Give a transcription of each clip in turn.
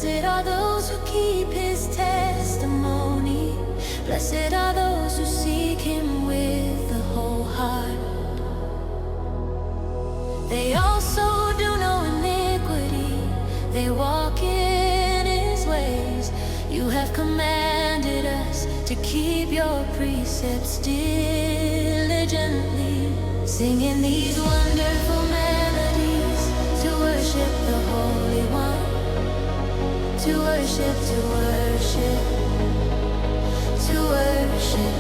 Blessed are those who keep his testimony. Blessed are those who seek him with the whole heart. They also do no iniquity. They walk in his ways. You have commanded us to keep your precepts diligently, singing these wonderful melodies to worship the Holy One. To worship, to worship, to worship,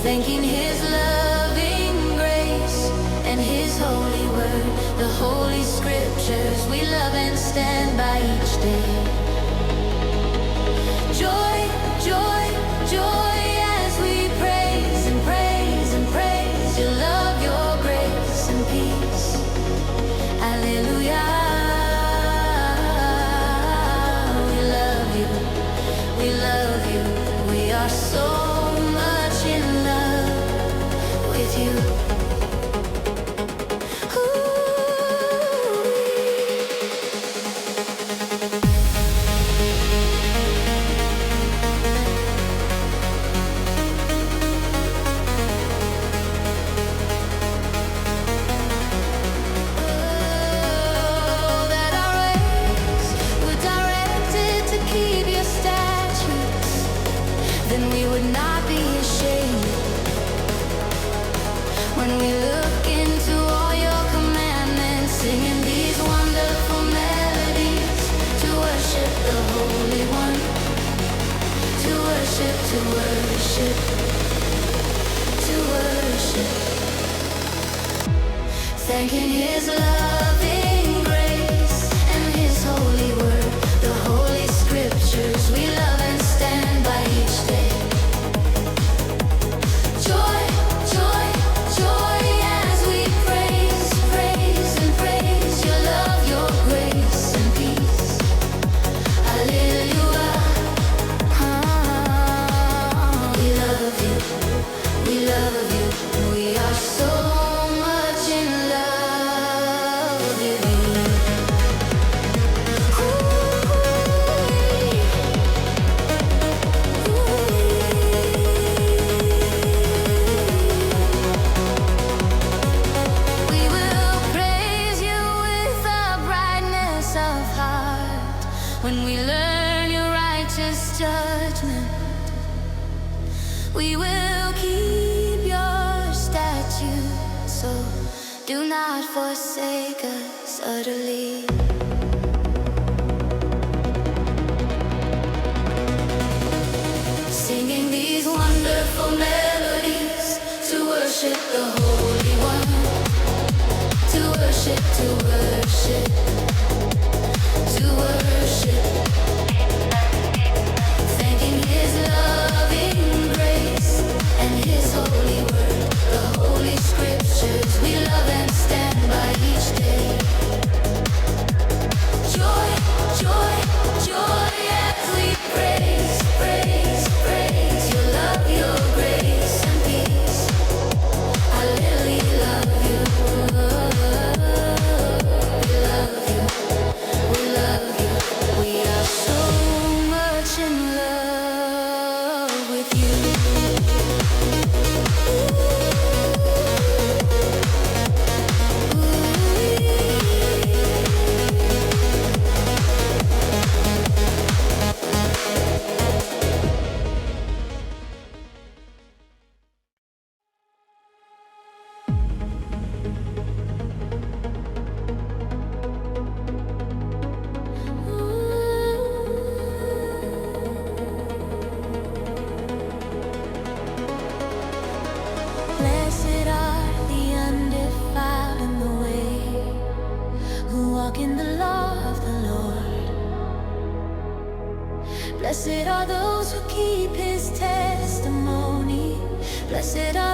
thanking his loving grace and his holy word, the holy scriptures we love and stand by each day. Joy, joy, joy as we praise and praise and praise your love, your grace and peace. Alleluia. We love you, we are so much in love with you. That our ways were directed to keep your statutes, then we would not be ashamed. When we look into all your commandments, singing these wonderful melodies to worship the Holy One. To worship, to worship, to worship, thanking his loving grace and his holy word, the holy scriptures we love and stand by each day. Joy, joy, joy as we praise, praise and praise your love, your grace and peace. Alleluiaaa. We love you, we love you, we are so much in love with you. We will praise you with the brightness of heart when we learn your righteous judgment. We will keep your statutes, so do not forsake us utterly. Singing these wonderful melodies to worship the Holy One. To worship, to worship, to worship, thanking his loving grace and his holy word, the holy scriptures we love and stand by each day. Joy, joy, joy as we praise, praise, praise your love, your grace and peace. I really love you. We love you, we love you, we are so much in love with you. Blessed are the undefiled in the way, who walk in the law of the Lord. Blessed are those who keep his testimony. Blessed are